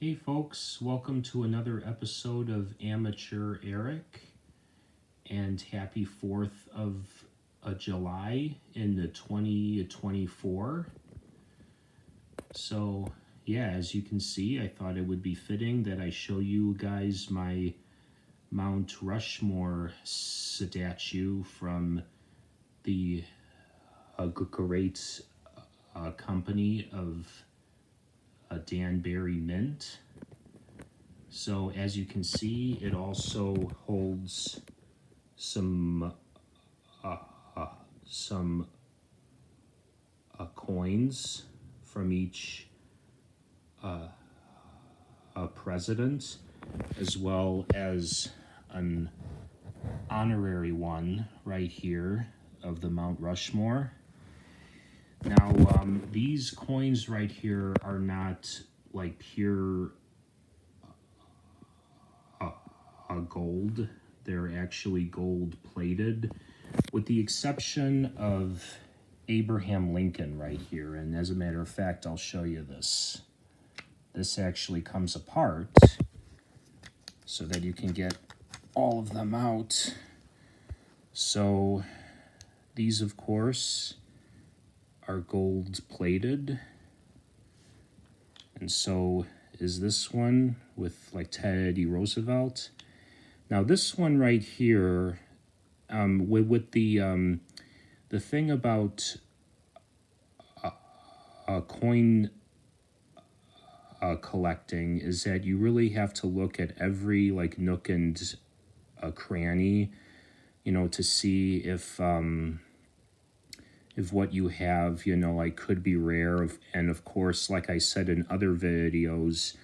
Hey folks, welcome to another episode of Amateur Eric, and happy 4th of July in the 2024. So yeah, as you can see, I thought it would be fitting that I show you guys my Mount Rushmore statue from the great company of Danbury Mint. So as you can see, it also holds some uh, uh, some coins from each president, as well as an honorary one right here of the Mount Rushmore. Now, these coins right here are not like pure gold. They're actually gold plated, with the exception of Abraham Lincoln right here. And as a matter of fact, I'll show you this. This actually comes apart so that you can get all of them out. So these, of course, are gold plated. And so is this one with like Teddy Roosevelt. Now this one right here, with the thing about coin collecting is that you really have to look at every like nook and cranny, to see if what you have, like could be rare. And of course, like I said in other videos,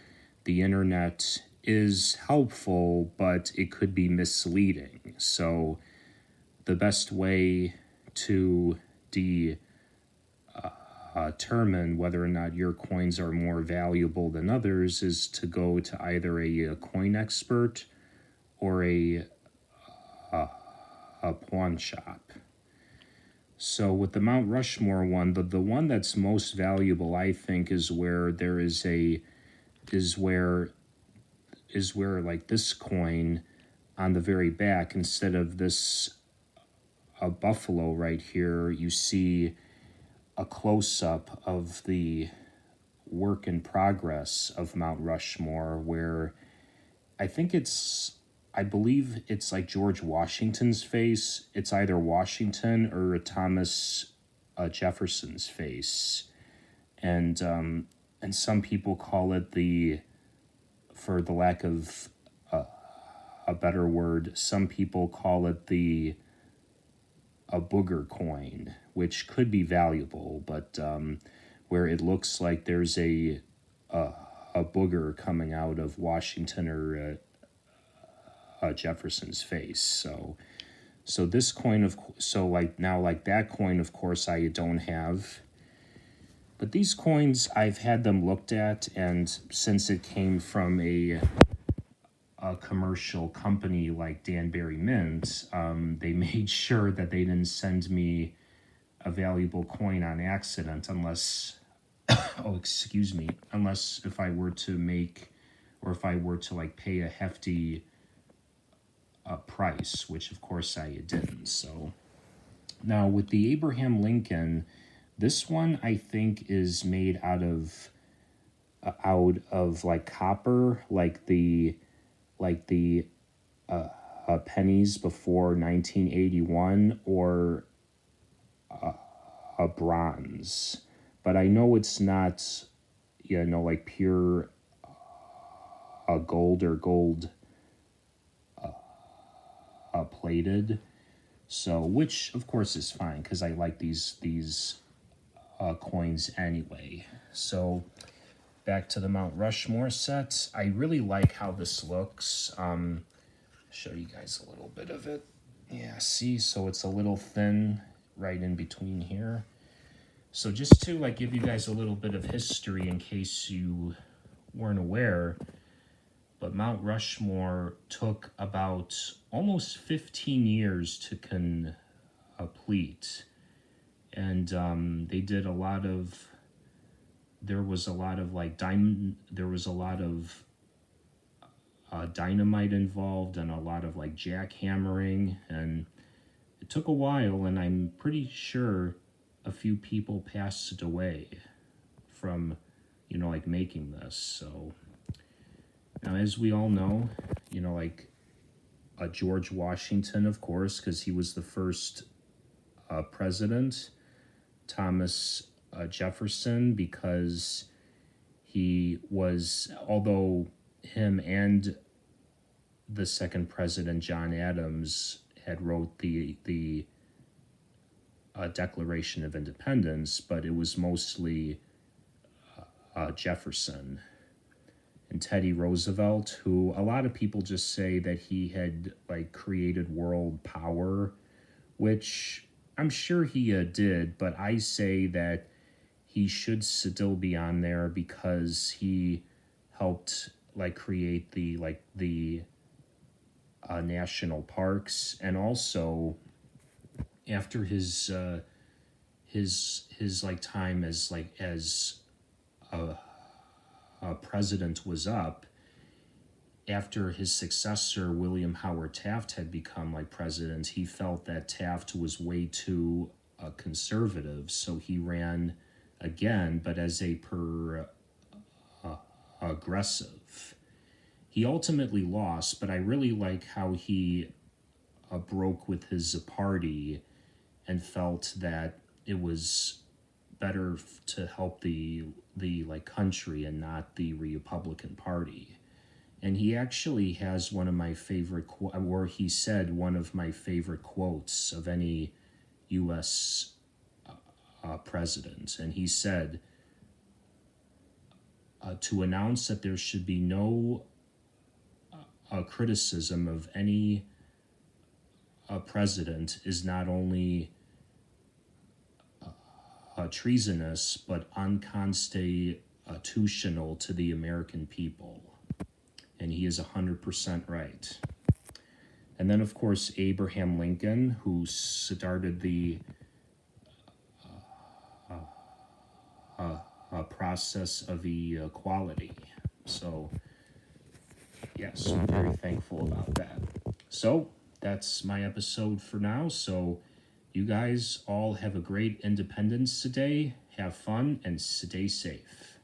the internet is helpful, but it could be misleading. So the best way to determine whether or not your coins are more valuable than others is to go to either a coin expert or a pawn shop. So with the Mount Rushmore one, the one that's most valuable, I think, is where there is where like this coin on the very back, instead of this buffalo right here, you see a close-up of the work in progress of Mount Rushmore, where I believe it's like George Washington's face. It's either Washington or Thomas Jefferson's face. And some people call it for the lack of a better word, some people call it a booger coin, which could be valuable, but where it looks like there's a booger coming out of Washington or Jefferson's face. So this coin like that coin, of course, I don't have. But these coins, I've had them looked at, and since it came from a commercial company like Danbury Mint, they made sure that they didn't send me a valuable coin on accident, unless unless if I were to like pay a hefty price, which of course I didn't. So now with the Abraham Lincoln, this one I think is made out of like copper, like the pennies before 1981, or a bronze. But I know it's not, like pure gold or gold plated. So, which of course is fine, because I like these coins anyway. So back to the Mount Rushmore set. I really like how this looks. Show you guys a little bit of it. Yeah, see, so it's a little thin right in between here. So just to like give you guys a little bit of history in case you weren't aware, but Mount Rushmore took about almost 15 years to complete. And they did a lot of there was a lot of like dynamite involved and a lot of like jackhammering, and it took a while, and I'm pretty sure a few people passed away from, like making this. So now, as we all know, like George Washington, of course, because he was the first president. Thomas Jefferson, because he was, although him and the second president, John Adams, had wrote the Declaration of Independence, but it was mostly Jefferson. And Teddy Roosevelt, who a lot of people just say that he had like created world power, which I'm sure he did, but I say that he should still be on there because he helped like create the national parks, and also after his like time as a president was up, after his successor William Howard Taft had become like president, he felt that Taft was way too conservative, so he ran again, but as a aggressive. He ultimately lost, but I really like how he broke with his party and felt that it was better to help the like country and not the Republican Party. And he actually has one of my favorite where he said one of my favorite quotes of any U.S. President, and he said, to announce that there should be no criticism of any president is not only treasonous, but unconstitutional to the American people. And he is 100% right. And then, of course, Abraham Lincoln, who started the process of equality. So, yes, I'm very thankful about that. So, that's my episode for now. So, you guys all have a great Independence Day. Have fun and stay safe.